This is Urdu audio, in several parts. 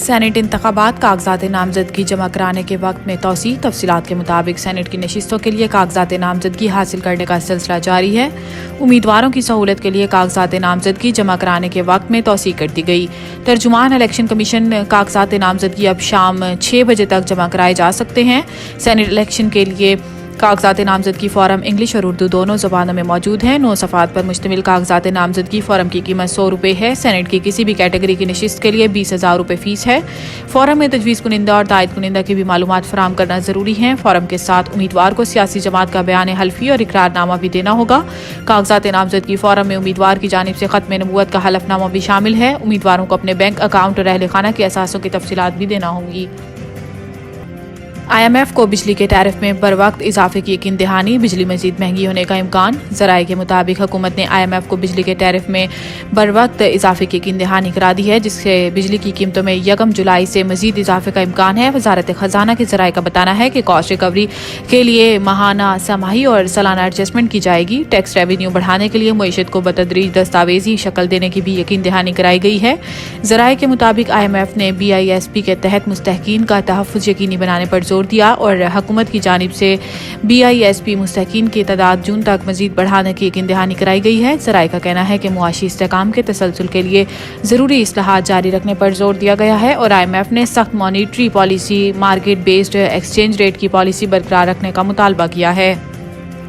سینٹ انتخابات کاغذات نامزدگی جمع کرانے کے وقت میں توسیع۔ تفصیلات کے مطابق سینٹ کی نشستوں کے لیے کاغذات نامزدگی حاصل کرنے کا سلسلہ جاری ہے۔ امیدواروں کی سہولت کے لیے کاغذات نامزدگی جمع کرانے کے وقت میں توسیع کر دی گئی۔ ترجمان الیکشن کمیشن کاغذات نامزدگی اب شام 6 بجے تک جمع کرائے جا سکتے ہیں۔ سینٹ الیکشن کے لیے کاغذات نامزدگی فارم انگلش اور اردو دونوں زبانوں میں موجود ہیں۔ 9 صفحات پر مشتمل کاغذات نامزدگی فارم کی قیمت 100 روپے ہے۔ سینٹ کی کسی بھی کیٹیگری کی نشست کے لیے 20,000 روپے فیس ہے۔ فارم میں تجویز کنندہ اور تائید کنندہ کی بھی معلومات فراہم کرنا ضروری ہے۔ فارم کے ساتھ امیدوار کو سیاسی جماعت کا بیان حلفی اور اقرار نامہ بھی دینا ہوگا۔ کاغذات نامزدگی فارم میں امیدوار کی جانب سے ختم نبوت کا حلف نامہ بھی شامل ہے۔ امیدواروں کو اپنے بینک اکاؤنٹ اور اہل خانہ کے اثاثوں کی تفصیلات بھی دینا ہوں گی۔ IMF کو بجلی کے ٹیرف میں بروقت اضافے کی یقین دہانی، بجلی مزید مہنگی ہونے کا امکان۔ ذرائع کے مطابق حکومت نے IMF کو بجلی کے ٹیرف میں بروقت اضافے کی یقین دہانی کرا دی ہے، جس سے بجلی کی قیمتوں میں 1 جولائی سے مزید اضافے کا امکان ہے۔ وزارت خزانہ کے ذرائع کا بتانا ہے کہ کاسٹ ریکوری کے لیے ماہانہ، سماہی اور سالانہ ایڈجسٹمنٹ کی جائے گی۔ ٹیکس ریونیو بڑھانے کے لیے معیشت کو بتدریج دستاویزی شکل دینے کی بھی یقین دہانی کرائی گئی ہے۔ ذرائع کے مطابق IMF نے BISP کے تحت مستحقین کا تحفظ یقینی بنانے پر زور دیا اور حکومت کی جانب سے BISP مستحقین کی تعداد جون تک مزید بڑھانے کی یقین دہانی کرائی گئی ہے۔ ذرائع کا کہنا ہے کہ معاشی استحکام کے تسلسل کے لیے ضروری اصلاحات جاری رکھنے پر زور دیا گیا ہے اور IMF نے سخت monetary policy, market based exchange rate کی پالیسی برقرار رکھنے کا مطالبہ کیا ہے۔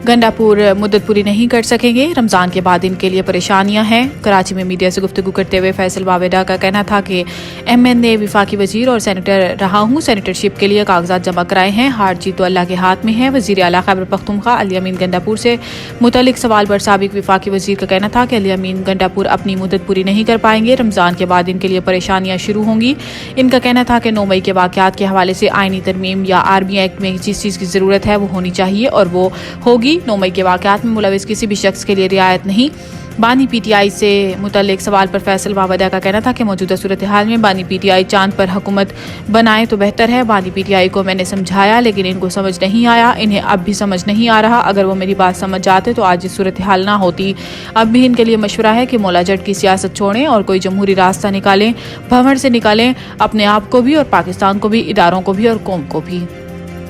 گنڈاپور مدت پوری نہیں کر سکیں گے، رمضان کے بعد ان کے لیے پریشانیاں ہیں۔ کراچی میں میڈیا سے گفتگو کرتے ہوئے فیصل واویڈا کا کہنا تھا کہ MNA وفاقی وزیر اور سینیٹر رہا ہوں، سینیٹرشپ کے لیے کاغذات جمع کرائے ہیں، ہار جیت تو اللہ کے ہاتھ میں ہے۔ وزیر اعلیٰ خیبر پختونخوا علی امین گنڈاپور سے متعلق سوال پر سابق وفاقی وزیر کا کہنا تھا کہ علی امین گنڈاپور اپنی مدت پوری نہیں کر پائیں گے، رمضان کے بعد ان کے لیے پریشانیاں شروع ہوں گی۔ ان کا کہنا تھا کہ 9 مئی کے واقعات کے حوالے سے آئینی ترمیم یا آرمی ایکٹ میں جس چیز کی ضرورت ہے وہ ہونی چاہیے اور وہ ہوگی۔ 9 مئی کے واقعات میں ملوث کسی بھی شخص کے لیے رعایت نہیں۔ بانی PTI سے متعلق سوال پر فیصل واویڈا کا کہنا تھا کہ موجودہ صورتحال میں بانی PTI چاند پر حکومت بنائے تو بہتر ہے۔ بانی PTI کو میں نے سمجھایا لیکن ان کو سمجھ نہیں آیا، انہیں اب بھی سمجھ نہیں آ رہا۔ اگر وہ میری بات سمجھ جاتے تو آج اس صورتحال نہ ہوتی۔ اب بھی ان کے لیے مشورہ ہے کہ مولا جٹ کی سیاست چھوڑیں اور کوئی جمہوری راستہ نکالیں، بھنور سے نکالیں، اپنے آپ کو بھی اور پاکستان کو بھی، اداروں کو بھی اور قوم کو بھی۔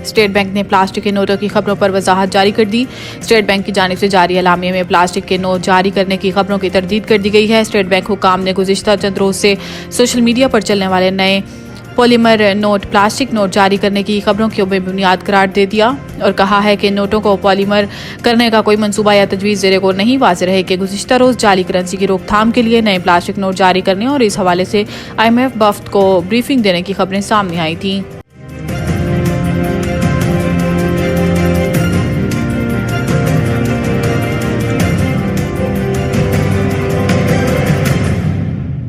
اسٹیٹ بینک نے پلاسٹک کے نوٹوں کی خبروں پر وضاحت جاری کر دی۔ اسٹیٹ بینک کی جانب سے جاری اعلامیے میں پلاسٹک کے نوٹ جاری کرنے کی خبروں کی تردید کر دی گئی ہے۔ اسٹیٹ بینک حکام نے گزشتہ چند روز سے سوشل میڈیا پر چلنے والے نئے پولیمر نوٹ پلاسٹک نوٹ جاری کرنے کی خبروں کو بے بنیاد قرار دے دیا اور کہا ہے کہ نوٹوں کو پولیمر کرنے کا کوئی منصوبہ یا تجویز زیر غور نہیں۔ واضح رہے کہ گزشتہ روز جعلی کرنسی کی روک تھام کے لیے نئے پلاسٹک نوٹ جاری کرنے اور اس حوالے سے IMF وفد کو بریفنگ دینے کی خبریں سامنے آئی تھیں۔